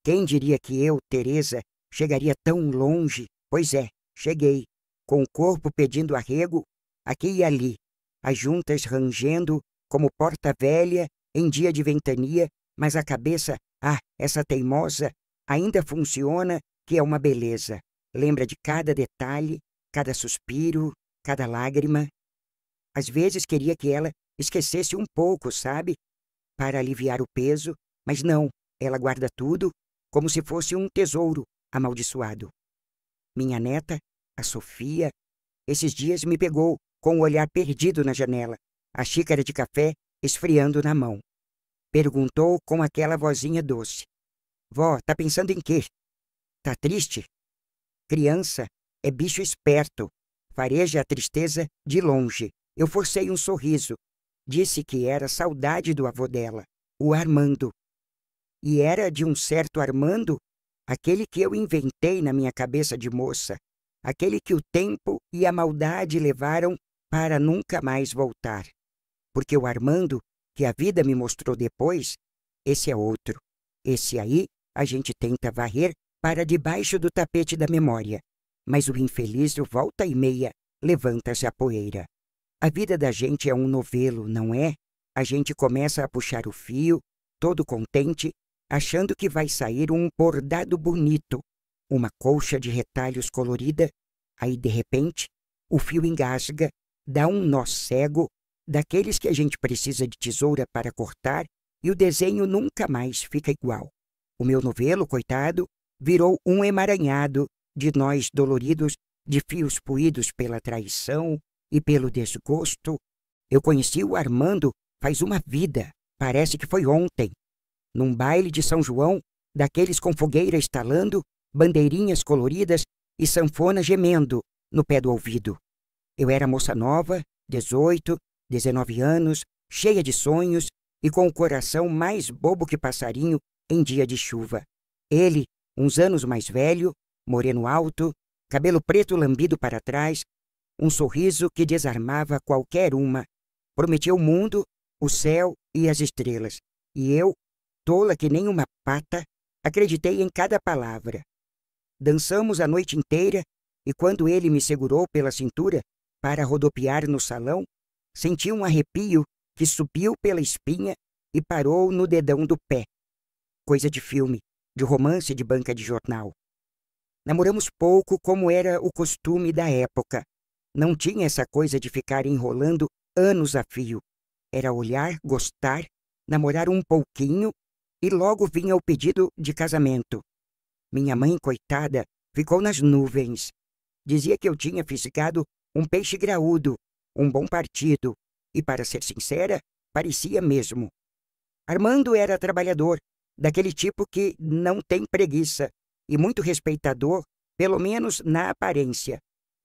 Quem diria que eu, Teresa, chegaria tão longe? Pois é, cheguei, com o corpo pedindo arrego, aqui e ali, as juntas rangendo como porta velha em dia de ventania, mas a cabeça, essa teimosa, ainda funciona, que é uma beleza. Lembra de cada detalhe, cada suspiro, cada lágrima. Às vezes queria que ela esquecesse um pouco, sabe? Para aliviar o peso, mas não, ela guarda tudo como se fosse um tesouro amaldiçoado. Minha neta, a Sofia, esses dias me pegou com o olhar perdido na janela, a xícara de café esfriando na mão. Perguntou com aquela vozinha doce: Vó, tá pensando em quê? Tá triste? Criança é bicho esperto, fareja a tristeza de longe. Eu forcei um sorriso. Disse que era saudade do avô dela, o Armando. E era de um certo Armando, aquele que eu inventei na minha cabeça de moça, aquele que o tempo e a maldade levaram para nunca mais voltar. Porque o Armando, que a vida me mostrou depois, esse é outro. Esse aí a gente tenta varrer para debaixo do tapete da memória. Mas o infeliz, volta e meia, levanta-se a poeira. A vida da gente é um novelo, não é? A gente começa a puxar o fio, todo contente, achando que vai sair um bordado bonito, uma colcha de retalhos colorida. Aí, de repente, o fio engasga, dá um nó cego, daqueles que a gente precisa de tesoura para cortar, e o desenho nunca mais fica igual. O meu novelo, coitado, virou um emaranhado de nós doloridos, de fios puídos pela traição e pelo desgosto. Eu conheci o Armando faz uma vida, parece que foi ontem, num baile de São João, daqueles com fogueira estalando, bandeirinhas coloridas e sanfona gemendo no pé do ouvido. Eu era moça nova, 18, 19 anos, cheia de sonhos e com o coração mais bobo que passarinho em dia de chuva. Ele, uns anos mais velho, moreno alto, cabelo preto lambido para trás, um sorriso que desarmava qualquer uma, prometia o mundo, o céu e as estrelas. E eu, tola que nem uma pata, acreditei em cada palavra. Dançamos a noite inteira e quando ele me segurou pela cintura para rodopiar no salão, senti um arrepio que subiu pela espinha e parou no dedão do pé. Coisa de filme, de romance de banca de jornal. Namoramos pouco, como era o costume da época. Não tinha essa coisa de ficar enrolando anos a fio. Era olhar, gostar, namorar um pouquinho e logo vinha o pedido de casamento. Minha mãe, coitada, ficou nas nuvens. Dizia que eu tinha fisgado um peixe graúdo, um bom partido, e, para ser sincera, parecia mesmo. Armando era trabalhador, daquele tipo que não tem preguiça, e muito respeitador, pelo menos na aparência.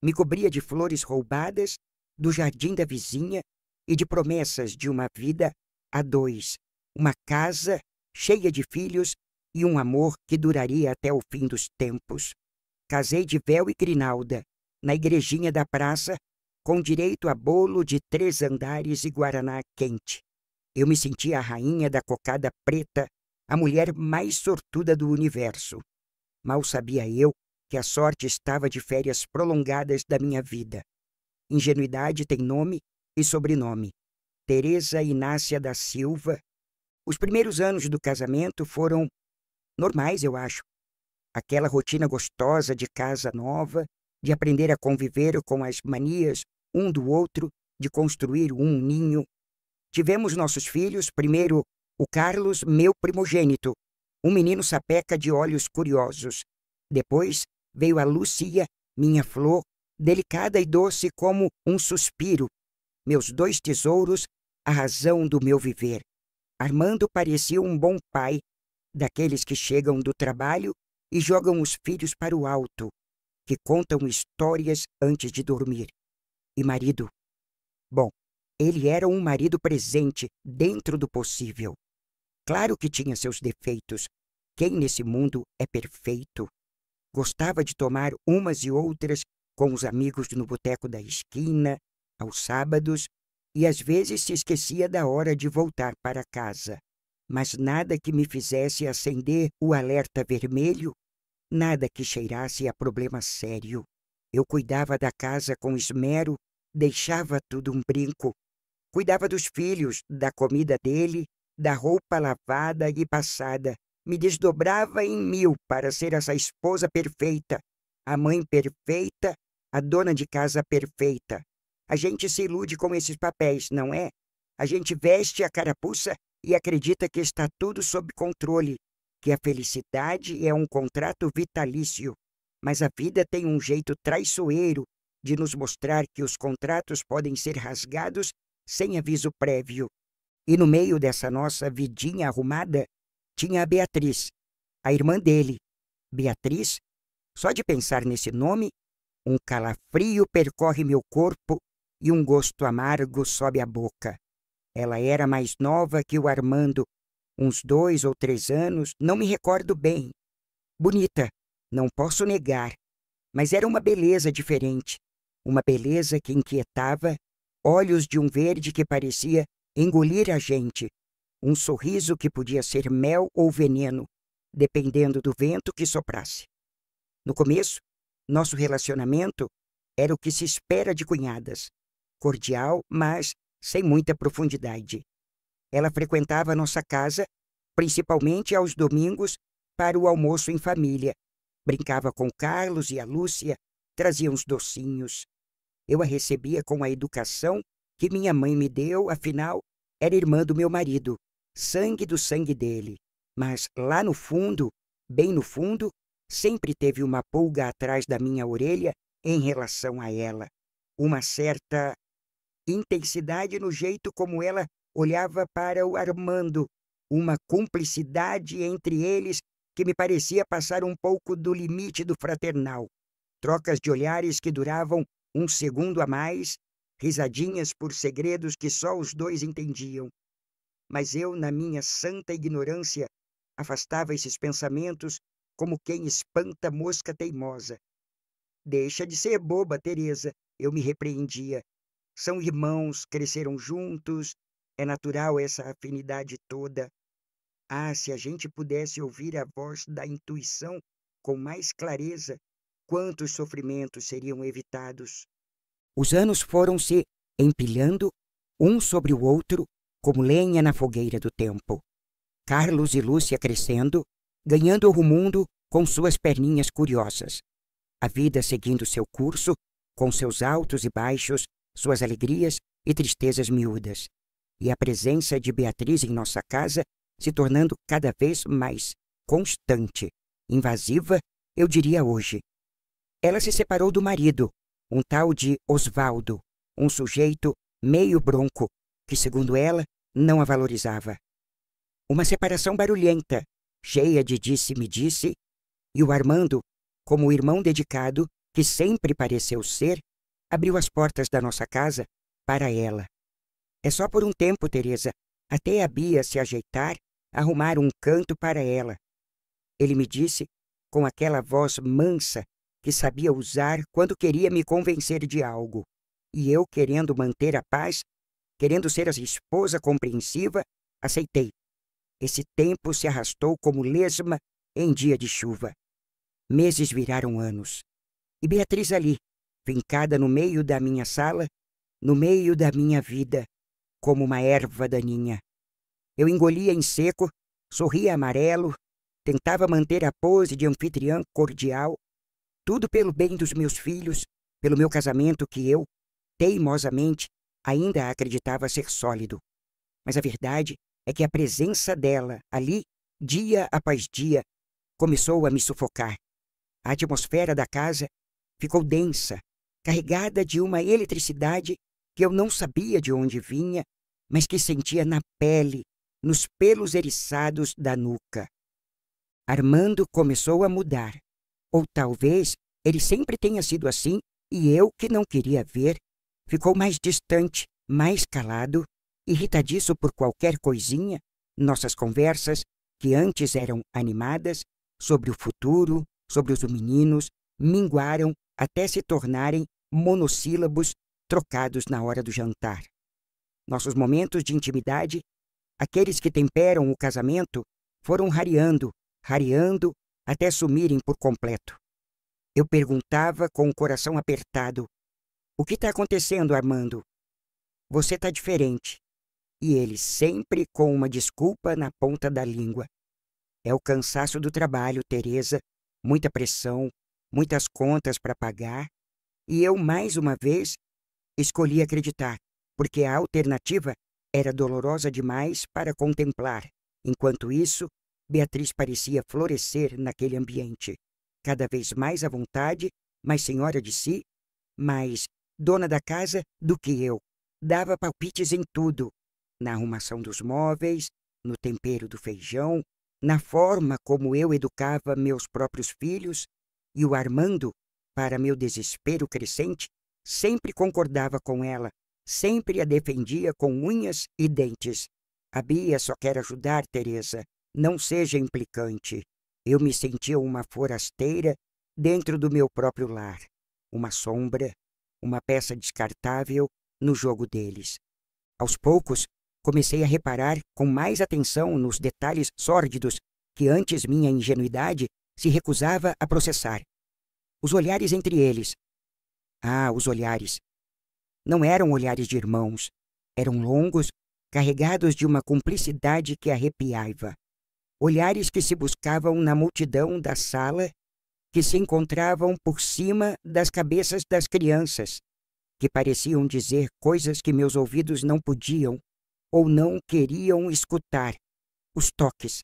Me cobria de flores roubadas, do jardim da vizinha e de promessas de uma vida a dois, uma casa cheia de filhos e um amor que duraria até o fim dos tempos. Casei de véu e grinalda, na igrejinha da praça, com direito a bolo de 3 andares e guaraná quente. Eu me sentia a rainha da cocada preta, a mulher mais sortuda do universo. Mal sabia eu que a sorte estava de férias prolongadas da minha vida. Ingenuidade tem nome e sobrenome. Teresa Inácia da Silva. Os primeiros anos do casamento foram normais, eu acho. Aquela rotina gostosa de casa nova, de aprender a conviver com as manias um do outro, de construir um ninho. Tivemos nossos filhos, primeiro o Carlos, meu primogênito, um menino sapeca de olhos curiosos. Depois veio a Lúcia, minha flor, delicada e doce como um suspiro. Meus 2 tesouros, a razão do meu viver. Armando parecia um bom pai, daqueles que chegam do trabalho e jogam os filhos para o alto, que contam histórias antes de dormir. E marido? Bom, ele era um marido presente dentro do possível. Claro que tinha seus defeitos. Quem nesse mundo é perfeito? Gostava de tomar umas e outras com os amigos no boteco da esquina, aos sábados, e às vezes se esquecia da hora de voltar para casa. mas nada que me fizesse acender o alerta vermelho, nada que cheirasse a problema sério. Eu cuidava da casa com esmero, deixava tudo um brinco. Cuidava dos filhos, da comida dele, da roupa lavada e passada. Me desdobrava em mil para ser essa esposa perfeita, a mãe perfeita, a dona de casa perfeita. A gente se ilude com esses papéis, não é? A gente veste a carapuça e acredita que está tudo sob controle, que a felicidade é um contrato vitalício. Mas a vida tem um jeito traiçoeiro de nos mostrar que os contratos podem ser rasgados sem aviso prévio. E no meio dessa nossa vidinha arrumada, tinha a Beatriz, a irmã dele. Beatriz, só de pensar nesse nome, um calafrio percorre meu corpo e um gosto amargo sobe a boca. Ela era mais nova que o Armando, uns 2 ou 3 anos, não me recordo bem. Bonita, não posso negar, mas era uma beleza diferente, uma beleza que inquietava, olhos de um verde que parecia engolir a gente, um sorriso que podia ser mel ou veneno, dependendo do vento que soprasse. No começo, nosso relacionamento era o que se espera de cunhadas, cordial, mas sem muita profundidade. Ela frequentava nossa casa, principalmente aos domingos, para o almoço em família. Brincava com Carlos e a Lúcia, trazia uns docinhos. Eu a recebia com a educação que minha mãe me deu, afinal, era irmã do meu marido, sangue do sangue dele. Mas lá no fundo, bem no fundo, sempre teve uma pulga atrás da minha orelha em relação a ela. Uma certa intensidade no jeito como ela olhava para o Armando, uma cumplicidade entre eles que me parecia passar um pouco do limite do fraternal. Trocas de olhares que duravam um segundo a mais, risadinhas por segredos que só os dois entendiam. Mas eu, na minha santa ignorância, afastava esses pensamentos como quem espanta mosca teimosa. Deixa de ser boba, Teresa, eu me repreendia. São irmãos, cresceram juntos, é natural essa afinidade toda. Ah, se a gente pudesse ouvir a voz da intuição com mais clareza, quantos sofrimentos seriam evitados. Os anos foram se empilhando, um sobre o outro, como lenha na fogueira do tempo. Carlos e Lúcia crescendo, ganhando o mundo com suas perninhas curiosas. A vida seguindo seu curso, com seus altos e baixos, suas alegrias e tristezas miúdas. E a presença de Beatriz em nossa casa se tornando cada vez mais constante, invasiva, eu diria hoje. Ela se separou do marido, um tal de Osvaldo, um sujeito meio bronco, que, segundo ela, não a valorizava. Uma separação barulhenta, cheia de disse-me-disse, e o Armando, como o irmão dedicado que sempre pareceu ser, abriu as portas da nossa casa para ela. É só por um tempo, Teresa, até a Bia se ajeitar, arrumar um canto para ela. Ele me disse, com aquela voz mansa que sabia usar quando queria me convencer de algo. E eu, querendo manter a paz, querendo ser a esposa compreensiva, aceitei. Esse tempo se arrastou como lesma em dia de chuva. Meses viraram anos. E Beatriz ali, fincada no meio da minha sala, no meio da minha vida, como uma erva daninha. Eu engolia em seco, sorria amarelo, tentava manter a pose de anfitriã cordial, tudo pelo bem dos meus filhos, pelo meu casamento que eu, teimosamente, ainda acreditava ser sólido. Mas a verdade é que a presença dela ali, dia após dia, começou a me sufocar. A atmosfera da casa ficou densa, carregada de uma eletricidade que eu não sabia de onde vinha, mas que sentia na pele, nos pelos eriçados da nuca. Armando começou a mudar. Ou talvez ele sempre tenha sido assim e eu, que não queria ver, ficou mais distante, mais calado, irritadiço por qualquer coisinha. Nossas conversas, que antes eram animadas, sobre o futuro, sobre os meninos, minguaram até se tornarem monossílabos trocados na hora do jantar. Nossos momentos de intimidade Aqueles que temperam o casamento foram rareando, rareando, até sumirem por completo. Eu perguntava com o coração apertado: o que está acontecendo, Armando? Você está diferente. E ele sempre com uma desculpa na ponta da língua. É o cansaço do trabalho, Teresa, muita pressão, muitas contas para pagar. E eu, mais uma vez, escolhi acreditar, porque a alternativa era dolorosa demais para contemplar. Enquanto isso, Beatriz parecia florescer naquele ambiente, cada vez mais à vontade, mais senhora de si, mais dona da casa do que eu. Dava palpites em tudo, na arrumação dos móveis, no tempero do feijão, na forma como eu educava meus próprios filhos, e o Armando, para meu desespero crescente, sempre concordava com ela, sempre a defendia com unhas e dentes. A Bia só quer ajudar, Teresa. Não seja implicante. Eu me sentia uma forasteira dentro do meu próprio lar, uma sombra, uma peça descartável no jogo deles. Aos poucos, comecei a reparar com mais atenção nos detalhes sórdidos que antes minha ingenuidade se recusava a processar. Os olhares entre eles. Ah, os olhares. Não eram olhares de irmãos. Eram longos, carregados de uma cumplicidade que arrepiava. Olhares que se buscavam na multidão da sala, que se encontravam por cima das cabeças das crianças, que pareciam dizer coisas que meus ouvidos não podiam ou não queriam escutar. Os toques.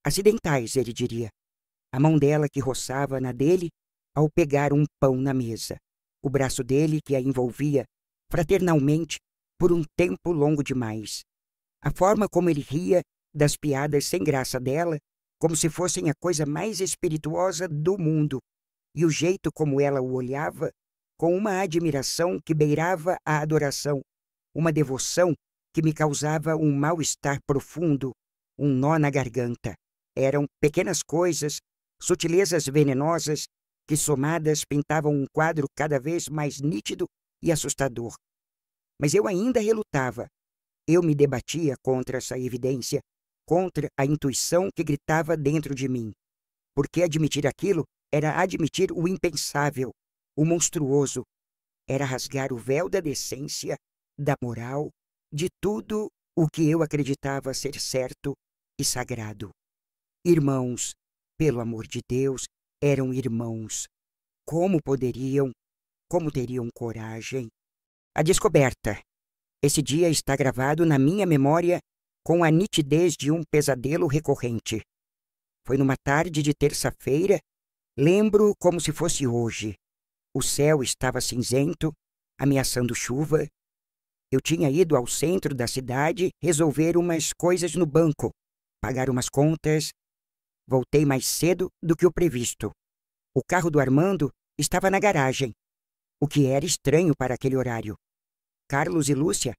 Acidentais, ele diria. A mão dela que roçava na dele ao pegar um pão na mesa. O braço dele que a envolvia fraternalmente por um tempo longo demais. A forma como ele ria das piadas sem graça dela, como se fossem a coisa mais espirituosa do mundo, e o jeito como ela o olhava, com uma admiração que beirava a adoração, uma devoção que me causava um mal-estar profundo, um nó na garganta. Eram pequenas coisas, sutilezas venenosas, que somadas pintavam um quadro cada vez mais nítido e assustador. Mas eu ainda relutava. Eu me debatia contra essa evidência, contra a intuição que gritava dentro de mim. Porque admitir aquilo era admitir o impensável, o monstruoso. Era rasgar o véu da decência, da moral, de tudo o que eu acreditava ser certo e sagrado. Irmãos, pelo amor de Deus, eram irmãos. Como teriam coragem? A descoberta. Esse dia está gravado na minha memória com a nitidez de um pesadelo recorrente. Foi numa tarde de terça-feira, lembro como se fosse hoje. O céu estava cinzento, ameaçando chuva. Eu tinha ido ao centro da cidade resolver umas coisas no banco, pagar umas contas. Voltei mais cedo do que o previsto. O carro do Armando estava na garagem, o que era estranho para aquele horário. Carlos e Lúcia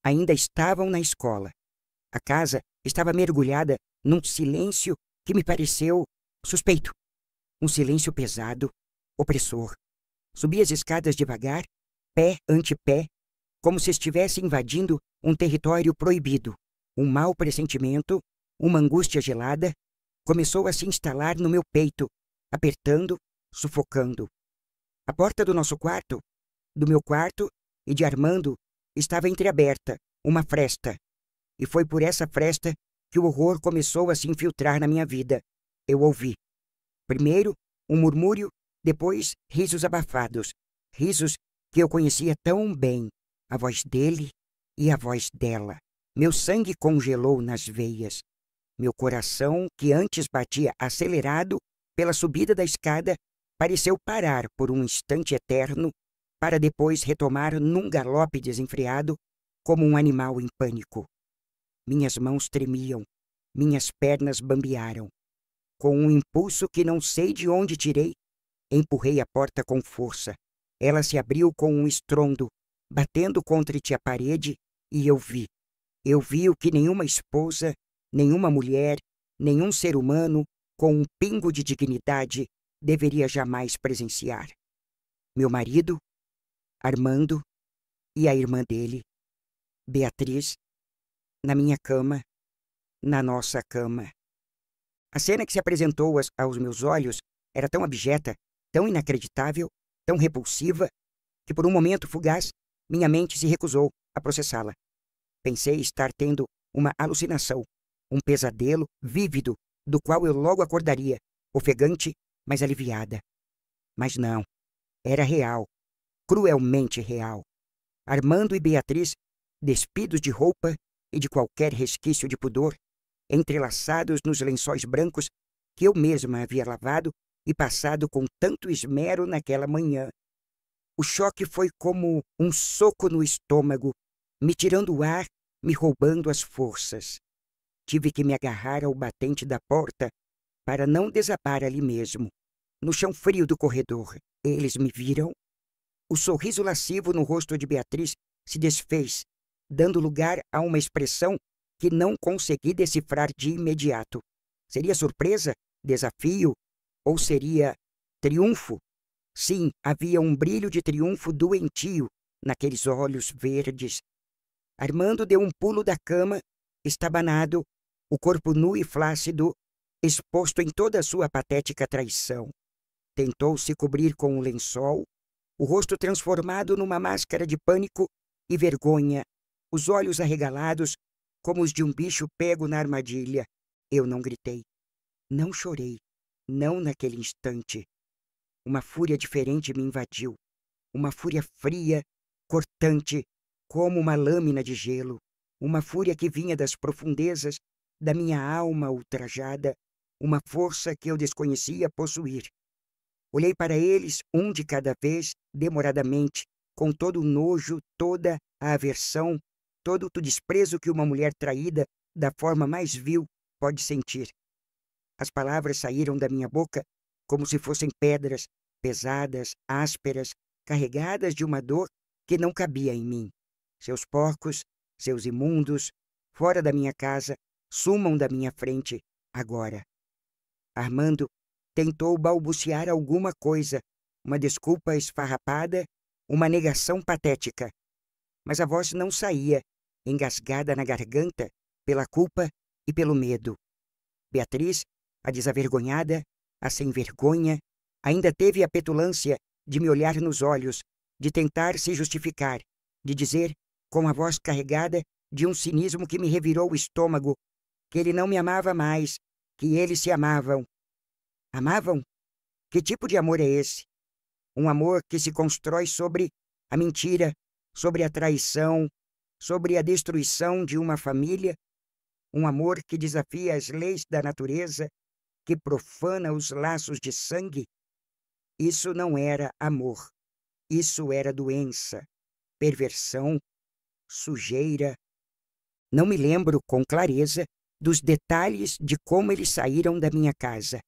ainda estavam na escola. A casa estava mergulhada num silêncio que me pareceu suspeito. Um silêncio pesado, opressor. Subi as escadas devagar, pé ante pé, como se estivesse invadindo um território proibido. Um mau pressentimento, uma angústia gelada, começou a se instalar no meu peito, apertando, sufocando. A porta do nosso quarto, do meu quarto e de Armando, estava entreaberta, uma fresta. E foi por essa fresta que o horror começou a se infiltrar na minha vida. Eu ouvi. Primeiro, um murmúrio, depois risos abafados. Risos que eu conhecia tão bem. A voz dele e a voz dela. Meu sangue congelou nas veias. Meu coração, que antes batia acelerado pela subida da escada, pareceu parar por um instante eterno, para depois retomar num galope desenfreado, como um animal em pânico. Minhas mãos tremiam, minhas pernas bambearam. Com um impulso que não sei de onde tirei, empurrei a porta com força. Ela se abriu com um estrondo, batendo contra a parede, e eu vi. Eu vi o que nenhuma esposa, nenhuma mulher, nenhum ser humano com um pingo de dignidade deveria jamais presenciar. Meu marido, Armando e a irmã dele, Beatriz, na minha cama, na nossa cama. A cena que se apresentou aos meus olhos era tão abjeta, tão inacreditável, tão repulsiva, que por um momento fugaz minha mente se recusou a processá-la. Pensei estar tendo uma alucinação, um pesadelo vívido, do qual eu logo acordaria, ofegante, mas aliviada. Mas não, era real, cruelmente real. Armando e Beatriz, despidos de roupa e de qualquer resquício de pudor, entrelaçados nos lençóis brancos que eu mesma havia lavado e passado com tanto esmero naquela manhã. O choque foi como um soco no estômago, me tirando o ar, me roubando as forças. Tive que me agarrar ao batente da porta para não desabar ali mesmo, no chão frio do corredor. Eles me viram. O sorriso lascivo no rosto de Beatriz se desfez, dando lugar a uma expressão que não consegui decifrar de imediato. Seria surpresa? Desafio? Ou seria triunfo? Sim, havia um brilho de triunfo doentio naqueles olhos verdes. Armando deu um pulo da cama, estabanado, o corpo nu e flácido, exposto em toda a sua patética traição. Tentou se cobrir com um lençol, o rosto transformado numa máscara de pânico e vergonha, os olhos arregalados como os de um bicho pego na armadilha. Eu não gritei, não chorei, não naquele instante. Uma fúria diferente me invadiu, uma fúria fria, cortante, como uma lâmina de gelo, uma fúria que vinha das profundezas da minha alma ultrajada, uma força que eu desconhecia possuir. Olhei para eles, um de cada vez, demoradamente, com todo o nojo, toda a aversão, todo o desprezo que uma mulher traída, da forma mais vil, pode sentir. As palavras saíram da minha boca como se fossem pedras, pesadas, ásperas, carregadas de uma dor que não cabia em mim. Seus porcos, seus imundos, fora da minha casa, sumam da minha frente, agora. Armando tentou balbuciar alguma coisa, uma desculpa esfarrapada, uma negação patética. Mas a voz não saía, engasgada na garganta, pela culpa e pelo medo. Beatriz, a desavergonhada, a sem vergonha, ainda teve a petulância de me olhar nos olhos, de tentar se justificar, de dizer, com a voz carregada de um cinismo que me revirou o estômago, que ele não me amava mais, que eles se amavam. Amavam? Que tipo de amor é esse? Um amor que se constrói sobre a mentira, sobre a traição, sobre a destruição de uma família? Um amor que desafia as leis da natureza, que profana os laços de sangue? Isso não era amor. Isso era doença, perversão, sujeira. Não me lembro com clareza dos detalhes de como eles saíram da minha casa.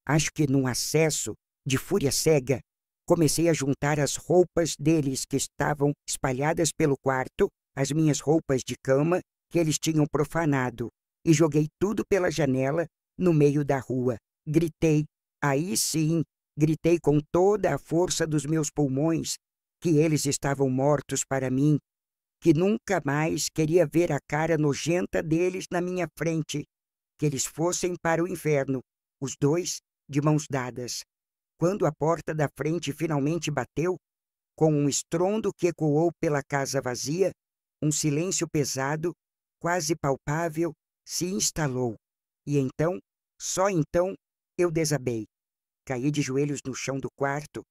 Acho que, num acesso de fúria cega, comecei a juntar as roupas deles que estavam espalhadas pelo quarto, as minhas roupas de cama que eles tinham profanado, e joguei tudo pela janela no meio da rua. Gritei, aí sim, gritei com toda a força dos meus pulmões que eles estavam mortos para mim, que nunca mais queria ver a cara nojenta deles na minha frente, que eles fossem para o inferno, os dois de mãos dadas. Quando a porta da frente finalmente bateu, com um estrondo que ecoou pela casa vazia, um silêncio pesado, quase palpável, se instalou. E então, só então, eu desabei. Caí de joelhos no chão do quarto,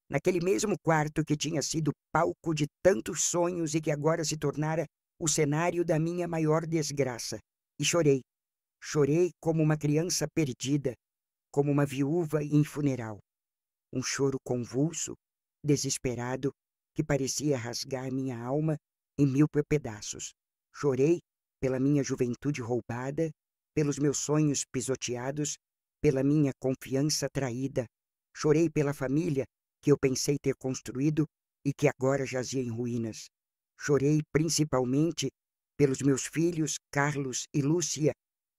naquele mesmo quarto que tinha sido palco de tantos sonhos e que agora se tornara o cenário da minha maior desgraça. E chorei. Chorei como uma criança perdida, como uma viúva em funeral. Um choro convulso, desesperado, que parecia rasgar minha alma em mil pedaços. Chorei pela minha juventude roubada, pelos meus sonhos pisoteados, pela minha confiança traída. Chorei pela família que eu pensei ter construído e que agora jazia em ruínas. Chorei principalmente pelos meus filhos, Carlos e Lúcia,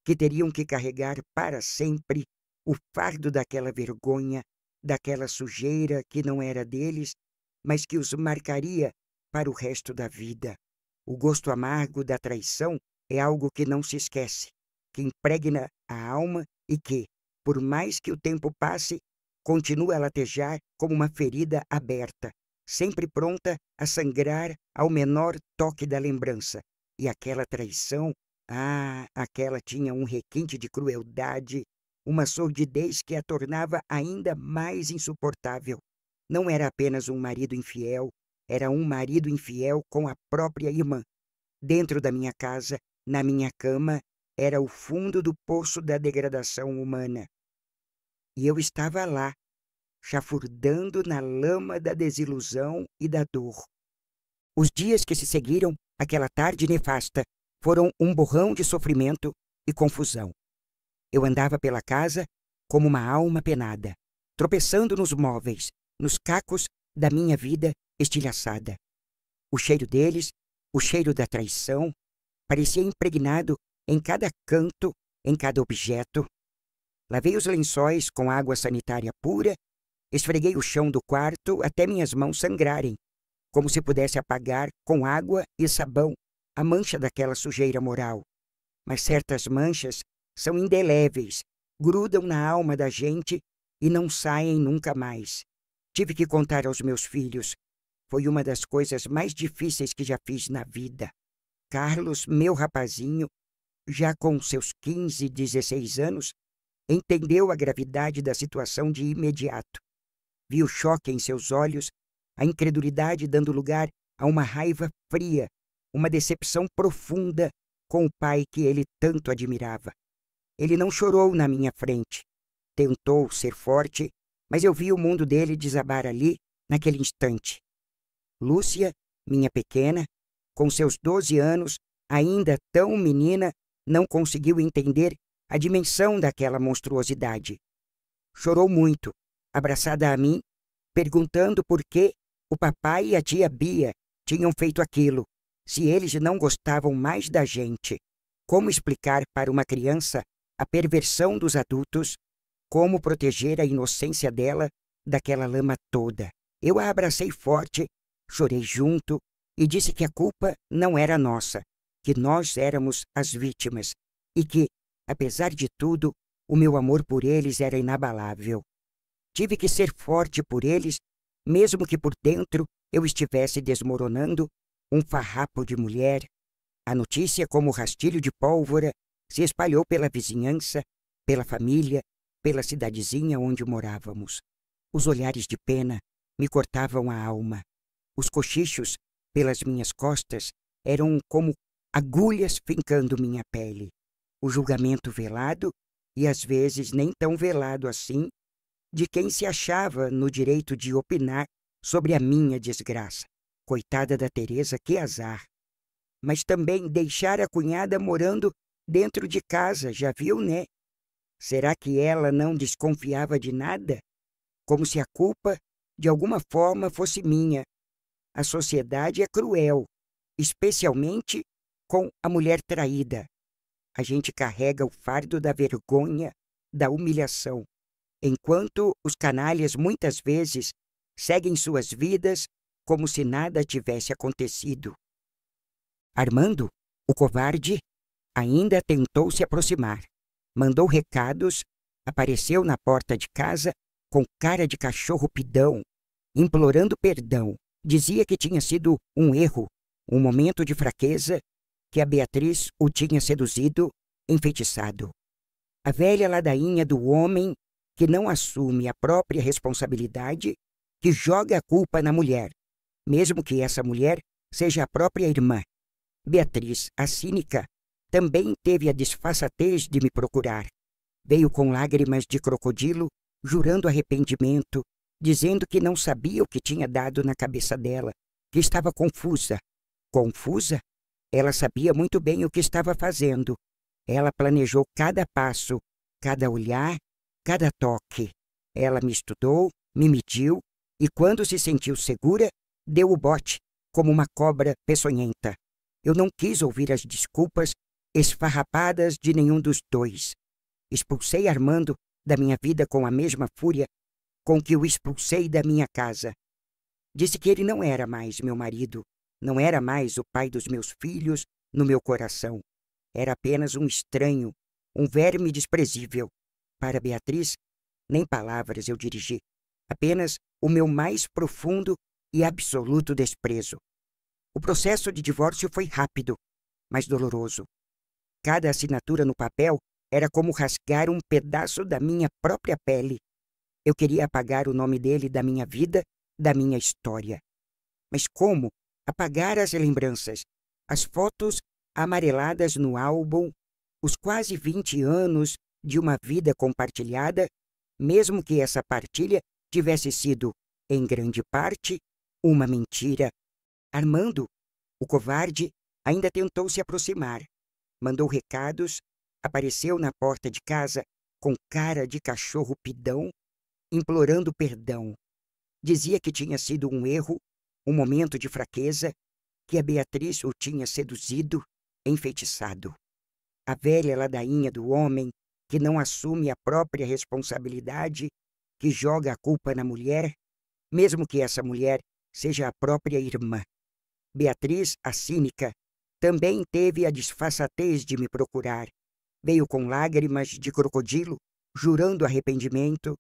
que teriam que carregar para sempre o fardo daquela vergonha, daquela sujeira que não era deles, mas que os marcaria para o resto da vida. O gosto amargo da traição é algo que não se esquece. que impregna a alma e que, por mais que o tempo passe, continua a latejar como uma ferida aberta, sempre pronta a sangrar ao menor toque da lembrança. E aquela traição, aquela tinha um requinte de crueldade, uma sordidez que a tornava ainda mais insuportável. Não era apenas um marido infiel, era um marido infiel com a própria irmã. Dentro da minha casa, na minha cama, era o fundo do poço da degradação humana. E eu estava lá, chafurdando na lama da desilusão e da dor. Os dias que se seguiram àquela tarde nefasta foram um borrão de sofrimento e confusão. Eu andava pela casa como uma alma penada, tropeçando nos móveis, nos cacos da minha vida estilhaçada. O cheiro deles, o cheiro da traição, parecia impregnado em cada canto, em cada objeto. Lavei os lençóis com água sanitária pura, esfreguei o chão do quarto até minhas mãos sangrarem, como se pudesse apagar com água e sabão a mancha daquela sujeira moral. Mas certas manchas são indeléveis, grudam na alma da gente e não saem nunca mais. Tive que contar aos meus filhos. Foi uma das coisas mais difíceis que já fiz na vida. Carlos, meu rapazinho, já com seus 15, 16 anos, entendeu a gravidade da situação de imediato. Vi o choque em seus olhos, a incredulidade dando lugar a uma raiva fria, uma decepção profunda com o pai que ele tanto admirava. Ele não chorou na minha frente. Tentou ser forte, mas eu vi o mundo dele desabar ali, naquele instante. Lúcia, minha pequena, com seus 12 anos, ainda tão menina, não conseguiu entender a dimensão daquela monstruosidade. Chorou muito, abraçada a mim, perguntando por que o papai e a tia Bia tinham feito aquilo, se eles não gostavam mais da gente. Como explicar para uma criança a perversão dos adultos? Como proteger a inocência dela daquela lama toda? Eu a abracei forte, chorei junto e disse que a culpa não era nossa, que nós éramos as vítimas e que, apesar de tudo, o meu amor por eles era inabalável. Tive que ser forte por eles, mesmo que por dentro eu estivesse desmoronando, um farrapo de mulher. A notícia, como rastilho de pólvora, se espalhou pela vizinhança, pela família, pela cidadezinha onde morávamos. Os olhares de pena me cortavam a alma. Os cochichos pelas minhas costas eram como agulhas fincando minha pele. O julgamento velado, e às vezes nem tão velado assim, de quem se achava no direito de opinar sobre a minha desgraça. Coitada da Teresa, que azar! Mas também deixar a cunhada morando dentro de casa, já viu, né? Será que ela não desconfiava de nada? Como se a culpa, de alguma forma, fosse minha. A sociedade é cruel, especialmente com a mulher traída. A gente carrega o fardo da vergonha, da humilhação, enquanto os canalhas muitas vezes seguem suas vidas como se nada tivesse acontecido. Armando, o covarde, ainda tentou se aproximar. Mandou recados, apareceu na porta de casa com cara de cachorro pidão, implorando perdão. Dizia que tinha sido um erro, um momento de fraqueza, que a Beatriz o tinha seduzido, enfeitiçado. A velha ladainha do homem que não assume a própria responsabilidade, que joga a culpa na mulher, mesmo que essa mulher seja a própria irmã. Beatriz, a cínica, também teve a disfarçatez de me procurar. Veio com lágrimas de crocodilo, jurando arrependimento, dizendo que não sabia o que tinha dado na cabeça dela, que estava confusa. Confusa? Ela sabia muito bem o que estava fazendo. Ela planejou cada passo, cada olhar, cada toque. Ela me estudou, me mediu e, quando se sentiu segura, deu o bote, como uma cobra peçonhenta. Eu não quis ouvir as desculpas esfarrapadas de nenhum dos dois. Expulsei Armando da minha vida com a mesma fúria com que o expulsei da minha casa. Disse que ele não era mais meu marido, não era mais o pai dos meus filhos no meu coração. Era apenas um estranho, um verme desprezível. Para Beatriz, nem palavras eu dirigi, apenas o meu mais profundo e absoluto desprezo. O processo de divórcio foi rápido, mas doloroso. Cada assinatura no papel era como rasgar um pedaço da minha própria pele. Eu queria apagar o nome dele da minha vida, da minha história. Mas como apagar as lembranças, as fotos amareladas no álbum, os quase 20 anos de uma vida compartilhada, mesmo que essa partilha tivesse sido, em grande parte, uma mentira? Armando, o covarde, ainda tentou se aproximar. Mandou recados, apareceu na porta de casa com cara de cachorro pidão, implorando perdão. Dizia que tinha sido um erro, um momento de fraqueza, que a Beatriz o tinha seduzido, enfeitiçado. A velha ladainha do homem que não assume a própria responsabilidade, que joga a culpa na mulher, mesmo que essa mulher seja a própria irmã. Beatriz, a cínica, também teve a disfarçatez de me procurar. Veio com lágrimas de crocodilo, jurando arrependimento,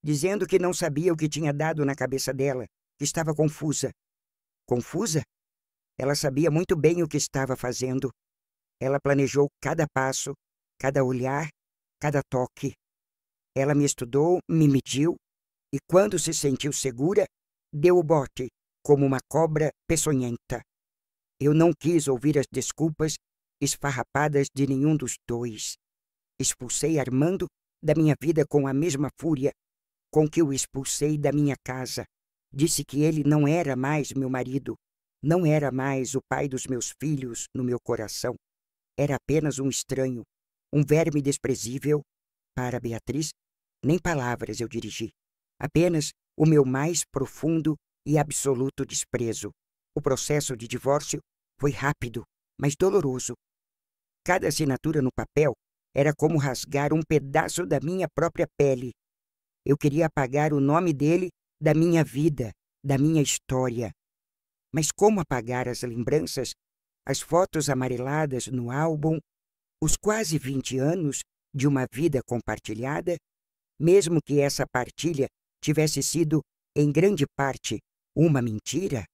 dizendo que não sabia o que tinha dado na cabeça dela, que estava confusa. Confusa? Ela sabia muito bem o que estava fazendo. Ela planejou cada passo, cada olhar, cada toque. Ela me estudou, me mediu, e quando se sentiu segura, deu o bote, como uma cobra peçonhenta. Eu não quis ouvir as desculpas esfarrapadas de nenhum dos dois. Expulsei Armando da minha vida com a mesma fúria com que o expulsei da minha casa. Disse que ele não era mais meu marido, não era mais o pai dos meus filhos no meu coração. Era apenas um estranho, um verme desprezível. Para Beatriz, nem palavras eu dirigi, apenas o meu mais profundo e absoluto desprezo. O processo de divórcio foi rápido, mas doloroso. Cada assinatura no papel era como rasgar um pedaço da minha própria pele. Eu queria apagar o nome dele da minha vida, da minha história. Mas como apagar as lembranças, as fotos amareladas no álbum, os quase 20 anos de uma vida compartilhada, mesmo que essa partilha tivesse sido, em grande parte, uma mentira?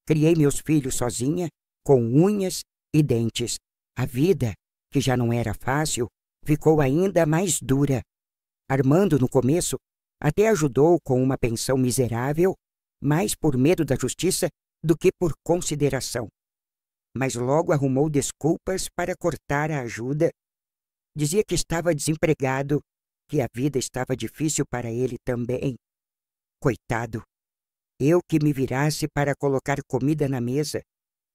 Criei meus filhos sozinha, com unhas e dentes. A vida, que já não era fácil, ficou ainda mais dura. Armando, no começo, até ajudou com uma pensão miserável, mais por medo da justiça do que por consideração. Mas logo arrumou desculpas para cortar a ajuda. Dizia que estava desempregado, que a vida estava difícil para ele também. Coitado! Eu que me virasse para colocar comida na mesa,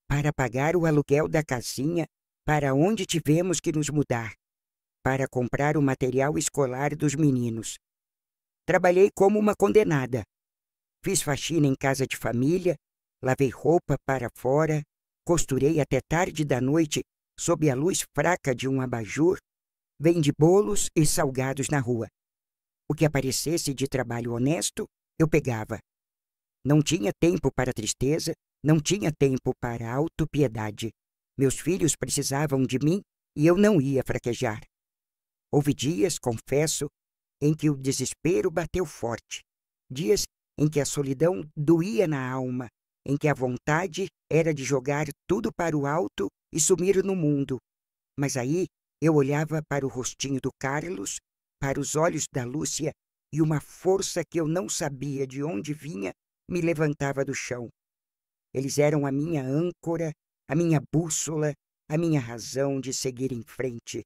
para pagar o aluguel da casinha para onde tivemos que nos mudar, para comprar o material escolar dos meninos. Trabalhei como uma condenada. Fiz faxina em casa de família, lavei roupa para fora, costurei até tarde da noite sob a luz fraca de um abajur, vendi bolos e salgados na rua. O que aparecesse de trabalho honesto, eu pegava. Não tinha tempo para tristeza, não tinha tempo para autopiedade. Meus filhos precisavam de mim e eu não ia fraquejar. Houve dias, confesso, em que o desespero bateu forte. Dias em que a solidão doía na alma, em que a vontade era de jogar tudo para o alto e sumir no mundo. Mas aí eu olhava para o rostinho do Carlos, para os olhos da Lúcia, e uma força que eu não sabia de onde vinha me levantava do chão. Eles eram a minha âncora, a minha bússola, a minha razão de seguir em frente.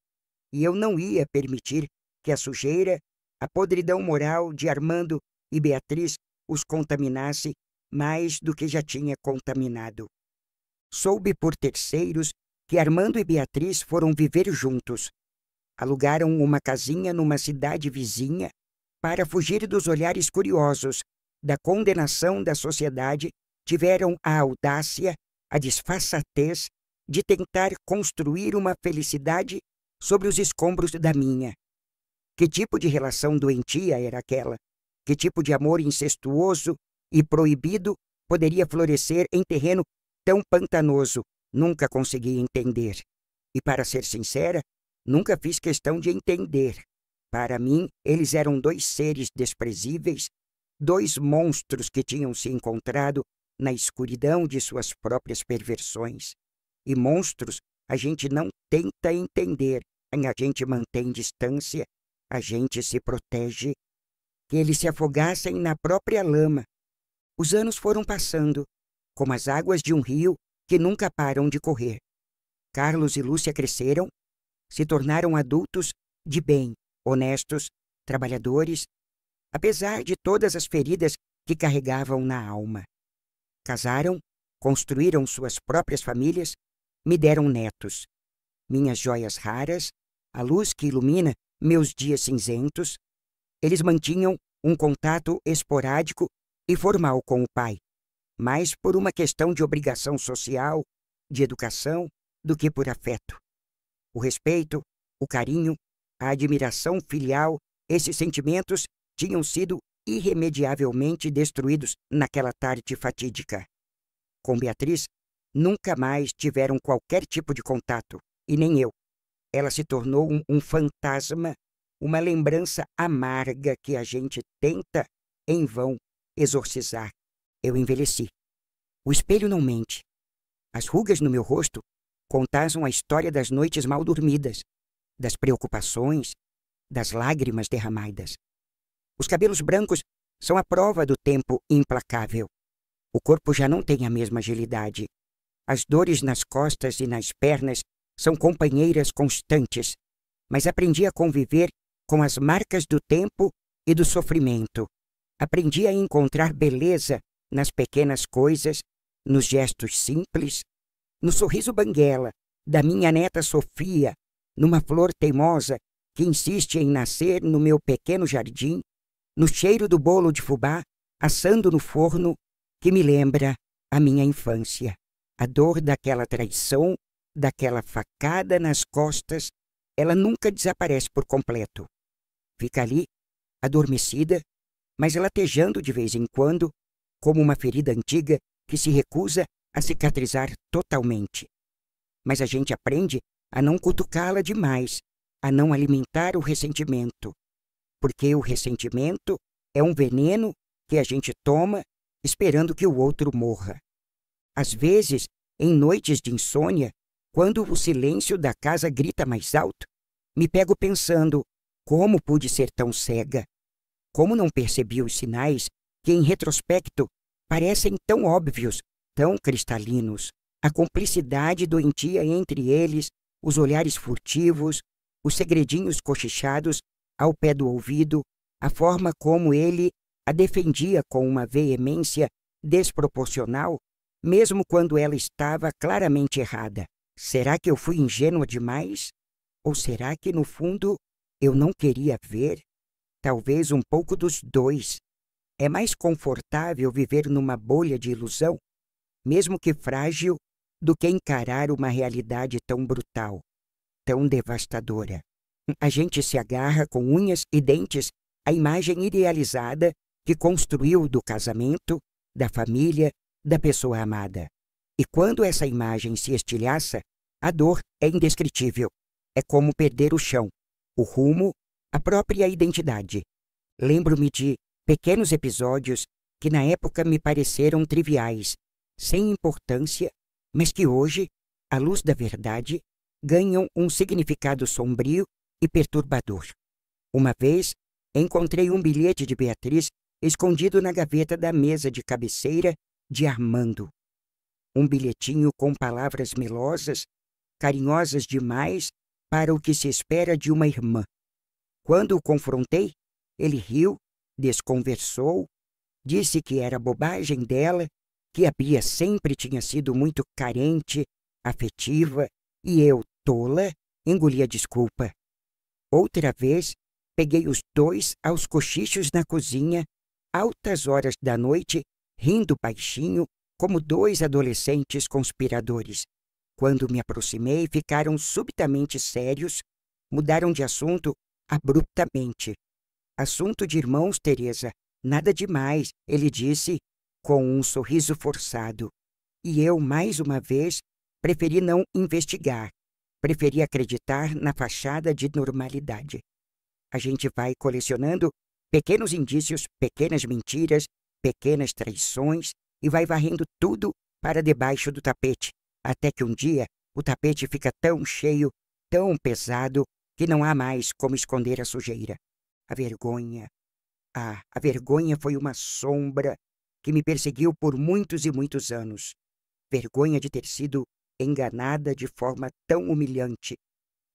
E eu não ia permitir que a sujeira, a podridão moral de Armando e Beatriz os contaminasse mais do que já tinha contaminado. Soube por terceiros que Armando e Beatriz foram viver juntos. Alugaram uma casinha numa cidade vizinha para fugir dos olhares curiosos, da condenação da sociedade. Tiveram a audácia, a disfarçatez de tentar construir uma felicidade sobre os escombros da minha. Que tipo de relação doentia era aquela? Que tipo de amor incestuoso e proibido poderia florescer em terreno tão pantanoso? Nunca consegui entender. E, para ser sincera, Nunca fiz questão de entender. Para mim, eles eram dois seres desprezíveis, dois monstros que tinham se encontrado na escuridão de suas próprias perversões. E monstros a gente não tenta entender, a gente mantém distância, a gente se protege. Que eles se afogassem na própria lama. Os anos foram passando, como as águas de um rio que nunca param de correr. Carlos e Lúcia cresceram, se tornaram adultos de bem, honestos, trabalhadores, apesar de todas as feridas que carregavam na alma. Casaram, construíram suas próprias famílias, me deram netos. Minhas joias raras, a luz que ilumina meus dias cinzentos. Eles mantinham um contato esporádico e formal com o pai, mais por uma questão de obrigação social, de educação, do que por afeto. O respeito, o carinho, a admiração filial, esses sentimentos tinham sido irremediavelmente destruídos naquela tarde fatídica. Com Beatriz, nunca mais tiveram qualquer tipo de contato, e nem eu. Ela se tornou um fantasma, uma lembrança amarga que a gente tenta, em vão, exorcizar. Eu envelheci. O espelho não mente. As rugas no meu rosto contavam a história das noites mal dormidas, das preocupações, das lágrimas derramadas. Os cabelos brancos são a prova do tempo implacável. O corpo já não tem a mesma agilidade. As dores nas costas e nas pernas são companheiras constantes, mas aprendi a conviver com as marcas do tempo e do sofrimento. Aprendi a encontrar beleza nas pequenas coisas, nos gestos simples, no sorriso banguela da minha neta Sofia, numa flor teimosa que insiste em nascer no meu pequeno jardim, no cheiro do bolo de fubá assando no forno que me lembra a minha infância. A dor daquela traição, daquela facada nas costas, ela nunca desaparece por completo. Fica ali, adormecida, mas latejando de vez em quando, como uma ferida antiga que se recusa a cicatrizar totalmente. Mas a gente aprende a não cutucá-la demais, a não alimentar o ressentimento, porque o ressentimento é um veneno que a gente toma esperando que o outro morra. Às vezes, em noites de insônia, quando o silêncio da casa grita mais alto, me pego pensando como pude ser tão cega, como não percebi os sinais que, em retrospecto, parecem tão óbvios, tão cristalinos. A cumplicidade doentia entre eles, os olhares furtivos, os segredinhos cochichados ao pé do ouvido, a forma como ele a defendia com uma veemência desproporcional, mesmo quando ela estava claramente errada. Será que eu fui ingênua demais? Ou será que, no fundo, eu não queria ver? Talvez um pouco dos dois. É mais confortável viver numa bolha de ilusão, mesmo que frágil, do que encarar uma realidade tão brutal, tão devastadora. A gente se agarra com unhas e dentes à imagem idealizada que construiu do casamento, da família, da pessoa amada. E quando essa imagem se estilhaça, a dor é indescritível. É como perder o chão, o rumo, a própria identidade. Lembro-me de pequenos episódios que na época me pareceram triviais, sem importância, mas que hoje, à luz da verdade, ganham um significado sombrio e perturbador. Uma vez, encontrei um bilhete de Beatriz escondido na gaveta da mesa de cabeceira de Armando. Um bilhetinho com palavras melosas, carinhosas demais para o que se espera de uma irmã. Quando o confrontei, ele riu, desconversou, disse que era bobagem dela, que a Bia sempre tinha sido muito carente, afetiva, e eu, tola, engoli a desculpa. Outra vez, peguei os dois aos cochichos na cozinha, altas horas da noite, rindo baixinho, como dois adolescentes conspiradores. Quando me aproximei, ficaram subitamente sérios, mudaram de assunto abruptamente. Assunto de irmãos, Teresa, nada demais, ele disse, com um sorriso forçado. E eu, mais uma vez, preferi não investigar. preferi acreditar na fachada de normalidade. A gente vai colecionando pequenos indícios, pequenas mentiras, pequenas traições e vai varrendo tudo para debaixo do tapete, até que um dia o tapete fica tão cheio, tão pesado, que não há mais como esconder a sujeira. A vergonha. A vergonha foi uma sombra que me perseguiu por muitos e muitos anos. Vergonha de ter sido enganada de forma tão humilhante,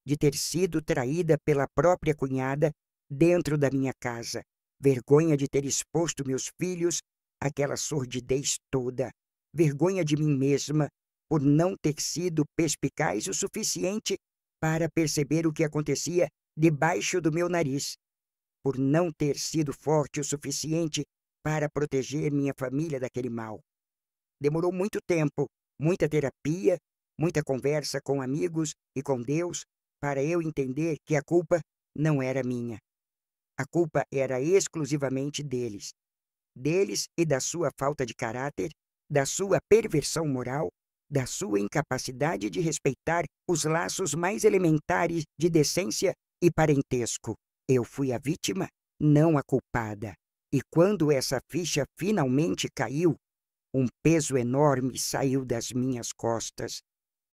de ter sido traída pela própria cunhada dentro da minha casa. Vergonha de ter exposto meus filhos àquela sordidez toda. Vergonha de mim mesma por não ter sido perspicaz o suficiente para perceber o que acontecia debaixo do meu nariz. Por não ter sido forte o suficiente para proteger minha família daquele mal. Demorou muito tempo, muita terapia, muita conversa com amigos e com Deus para eu entender que a culpa não era minha. A culpa era exclusivamente deles. Deles e da sua falta de caráter, da sua perversão moral, da sua incapacidade de respeitar os laços mais elementares de decência e parentesco. Eu fui a vítima, não a culpada. E quando essa ficha finalmente caiu, um peso enorme saiu das minhas costas.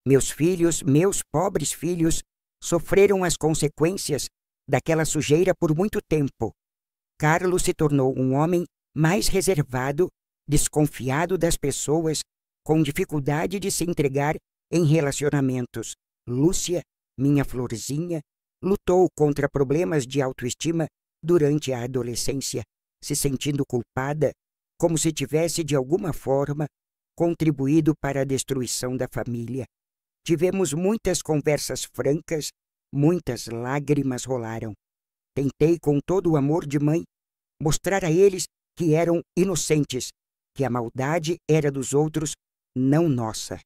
Meus filhos, meus pobres filhos, sofreram as consequências daquela sujeira por muito tempo. Carlos se tornou um homem mais reservado, desconfiado das pessoas, com dificuldade de se entregar em relacionamentos. Lúcia, minha florzinha, lutou contra problemas de autoestima durante a adolescência, se sentindo culpada, como se tivesse, de alguma forma, contribuído para a destruição da família. Tivemos muitas conversas francas, muitas lágrimas rolaram. Tentei, com todo o amor de mãe, mostrar a eles que eram inocentes, que a maldade era dos outros, não nossa,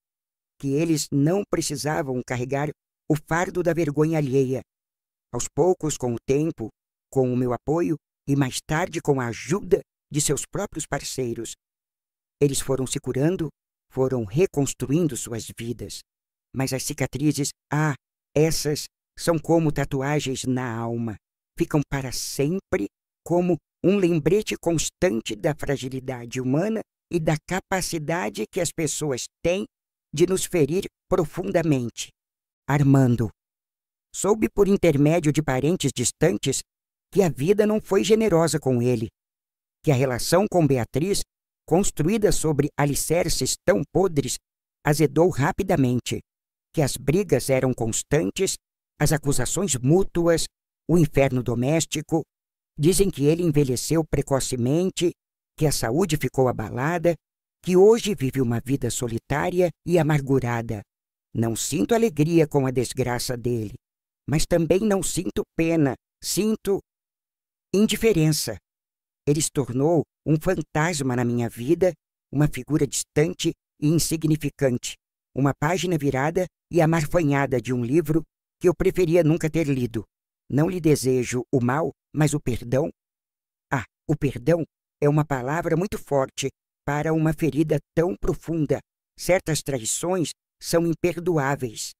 que eles não precisavam carregar o fardo da vergonha alheia. Aos poucos, com o tempo, com o meu apoio e mais tarde com a ajuda de seus próprios parceiros, eles foram se curando, foram reconstruindo suas vidas. Mas as cicatrizes, essas são como tatuagens na alma. Ficam para sempre como um lembrete constante da fragilidade humana e da capacidade que as pessoas têm de nos ferir profundamente. Armando. Soube por intermédio de parentes distantes que a vida não foi generosa com ele, que a relação com Beatriz, construída sobre alicerces tão podres, azedou rapidamente, que as brigas eram constantes, as acusações mútuas, o inferno doméstico. Dizem que ele envelheceu precocemente, que a saúde ficou abalada, que hoje vive uma vida solitária e amargurada. Não sinto alegria com a desgraça dele, mas também não sinto pena, sinto indiferença. Ele se tornou um fantasma na minha vida, uma figura distante e insignificante, uma página virada e amarfanhada de um livro que eu preferia nunca ter lido. Não lhe desejo o mal, mas o perdão. O perdão é uma palavra muito forte para uma ferida tão profunda. Certas traições são imperdoáveis.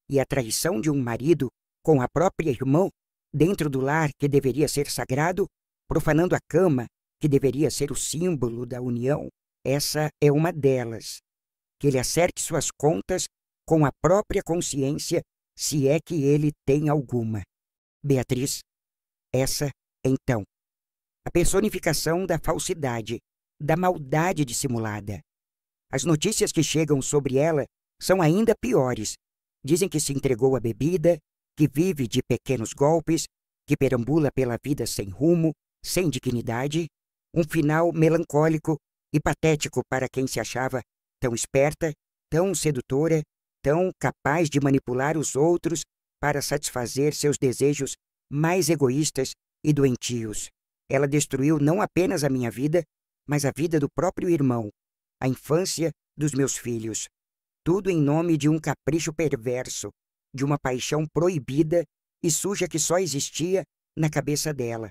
E a traição de um marido com a própria irmã, dentro do lar que deveria ser sagrado, profanando a cama, que deveria ser o símbolo da união, essa é uma delas. Que ele acerte suas contas com a própria consciência, se é que ele tem alguma. Beatriz, essa, então, a personificação da falsidade, da maldade dissimulada. As notícias que chegam sobre ela são ainda piores. Dizem que se entregou à bebida, que vive de pequenos golpes, que perambula pela vida sem rumo, sem dignidade, um final melancólico e patético para quem se achava tão esperta, tão sedutora, tão capaz de manipular os outros para satisfazer seus desejos mais egoístas e doentios. Ela destruiu não apenas a minha vida, mas a vida do próprio irmão, a infância dos meus filhos. Tudo em nome de um capricho perverso, de uma paixão proibida e suja que só existia na cabeça dela.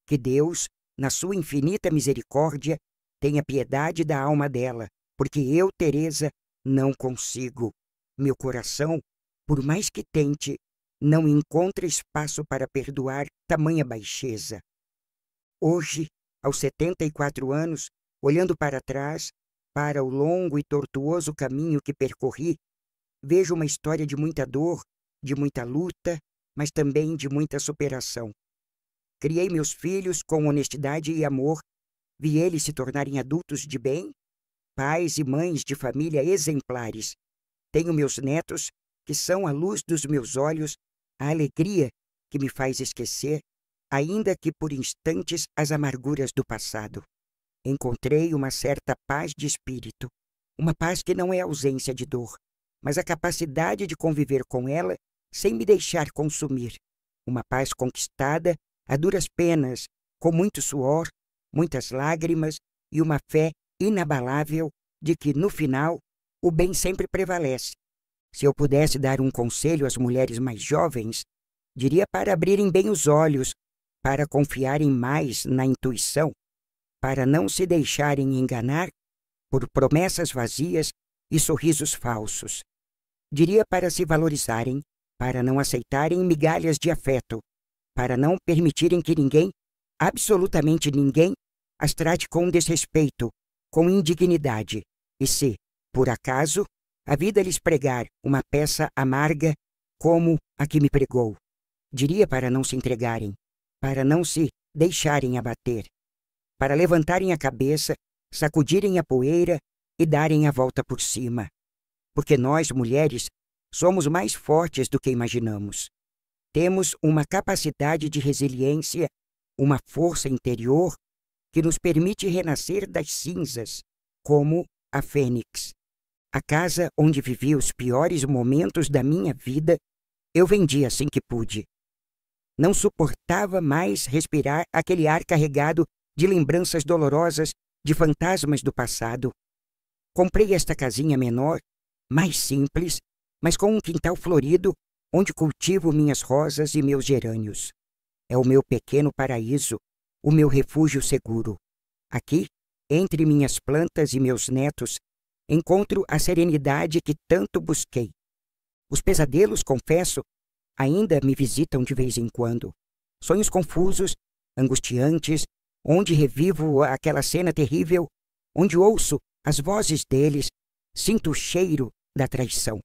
Que Deus, na sua infinita misericórdia, tenha piedade da alma dela, porque eu, Teresa, não consigo. Meu coração por mais que tente, não encontra espaço para perdoar tamanha baixeza. Hoje, aos 74 anos, olhando para trás, para o longo e tortuoso caminho que percorri, vejo uma história de muita dor, de muita luta, mas também de muita superação. Criei meus filhos com honestidade e amor, vi eles se tornarem adultos de bem, pais e mães de família exemplares. Tenho meus netos, que são a luz dos meus olhos, a alegria que me faz esquecer, ainda que por instantes, as amarguras do passado. Encontrei uma certa paz de espírito, uma paz que não é ausência de dor, mas a capacidade de conviver com ela sem me deixar consumir. Uma paz conquistada a duras penas, com muito suor, muitas lágrimas e uma fé inabalável de que, no final, o bem sempre prevalece. Se eu pudesse dar um conselho às mulheres mais jovens, diria para abrirem bem os olhos, para confiarem mais na intuição, para não se deixarem enganar por promessas vazias e sorrisos falsos. Diria para se valorizarem, para não aceitarem migalhas de afeto, para não permitirem que ninguém, absolutamente ninguém, as trate com desrespeito, com indignidade. E se, por acaso, a vida lhes pregar uma peça amarga como a que me pregou, diria para não se entregarem, para não se deixarem abater, para levantarem a cabeça, sacudirem a poeira e darem a volta por cima. Porque nós, mulheres, somos mais fortes do que imaginamos. Temos uma capacidade de resiliência, uma força interior que nos permite renascer das cinzas, como a fênix. A casa onde vivi os piores momentos da minha vida, eu vendi assim que pude. Não suportava mais respirar aquele ar carregado de lembranças dolorosas, de fantasmas do passado. Comprei esta casinha menor, mais simples, mas com um quintal florido, onde cultivo minhas rosas e meus gerânios. É o meu pequeno paraíso, o meu refúgio seguro. Aqui, entre minhas plantas e meus netos, encontro a serenidade que tanto busquei. Os pesadelos, confesso, ainda me visitam de vez em quando. Sonhos confusos, angustiantes, onde revivo aquela cena terrível, onde ouço as vozes deles, sinto o cheiro da traição.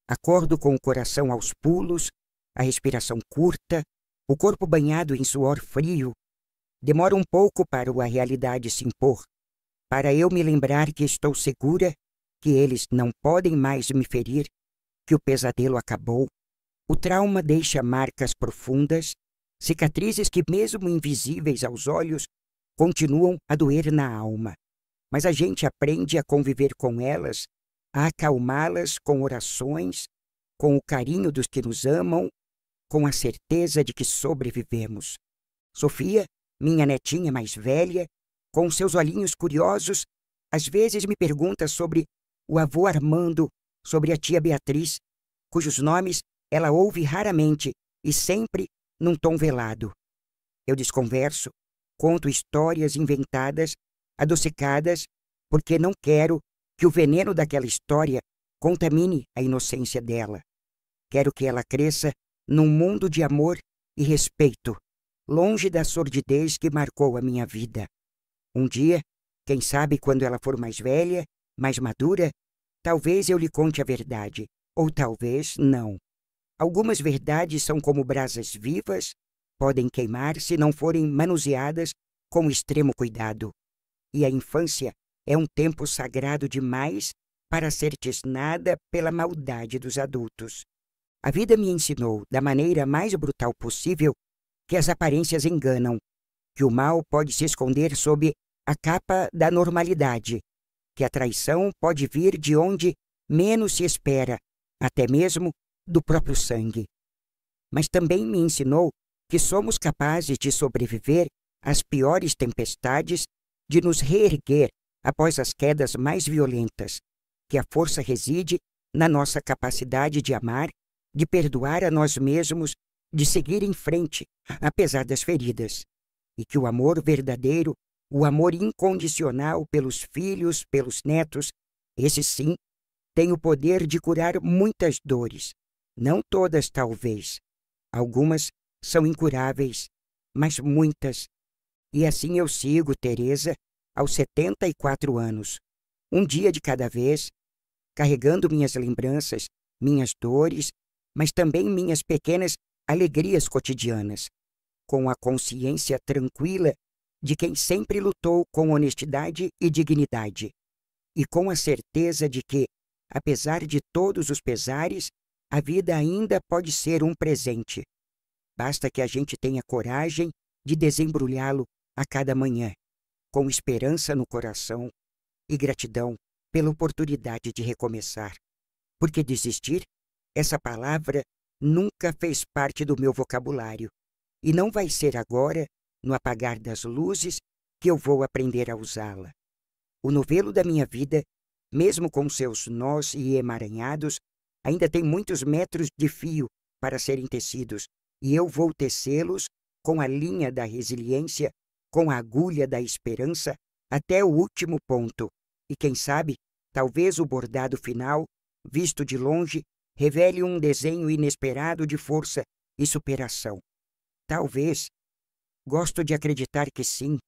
Acordo com o coração aos pulos, a respiração curta, o corpo banhado em suor frio. Demora um pouco para a realidade se impor, para eu me lembrar que estou segura, que eles não podem mais me ferir, que o pesadelo acabou. O trauma deixa marcas profundas, cicatrizes que, mesmo invisíveis aos olhos, continuam a doer na alma. Mas a gente aprende a conviver com elas, a acalmá-las com orações, com o carinho dos que nos amam, com a certeza de que sobrevivemos. Sofia, minha netinha mais velha, com seus olhinhos curiosos, às vezes me pergunta sobre o avô Armando, sobre a tia Beatriz, cujos nomes ela ouve raramente e sempre num tom velado. Eu desconverso, conto histórias inventadas, adocicadas, porque não quero que o veneno daquela história contamine a inocência dela. Quero que ela cresça num mundo de amor e respeito, longe da sordidez que marcou a minha vida. Um dia, quem sabe quando ela for mais velha, mais madura, talvez eu lhe conte a verdade, ou talvez não. Algumas verdades são como brasas vivas, podem queimar se não forem manuseadas com extremo cuidado. E a infância é um tempo sagrado demais para ser tisnada pela maldade dos adultos. A vida me ensinou, da maneira mais brutal possível, que as aparências enganam, que o mal pode se esconder sob a capa da normalidade, que a traição pode vir de onde menos se espera, até mesmo do próprio sangue. Mas também me ensinou que somos capazes de sobreviver às piores tempestades, de nos reerguer após as quedas mais violentas, que a força reside na nossa capacidade de amar, de perdoar a nós mesmos, de seguir em frente, apesar das feridas, e que o amor verdadeiro, o amor incondicional pelos filhos, pelos netos, esse sim, tem o poder de curar muitas dores, Não todas, talvez. Algumas são incuráveis, mas muitas. E assim eu sigo, Teresa, aos 74 anos, um dia de cada vez, carregando minhas lembranças, minhas dores, mas também minhas pequenas alegrias cotidianas, com a consciência tranquila de quem sempre lutou com honestidade e dignidade, e com a certeza de que, apesar de todos os pesares, a vida ainda pode ser um presente. Basta que a gente tenha coragem de desembrulhá-lo a cada manhã, com esperança no coração e gratidão pela oportunidade de recomeçar. Porque desistir, essa palavra nunca fez parte do meu vocabulário, e não vai ser agora, no apagar das luzes, que eu vou aprender a usá-la. O novelo da minha vida, mesmo com seus nós e emaranhados, ainda tem muitos metros de fio para serem tecidos, e eu vou tecê-los com a linha da resiliência, com a agulha da esperança, até o último ponto. E quem sabe, talvez o bordado final, visto de longe, revele um desenho inesperado de força e superação. Talvez. Gosto de acreditar que sim,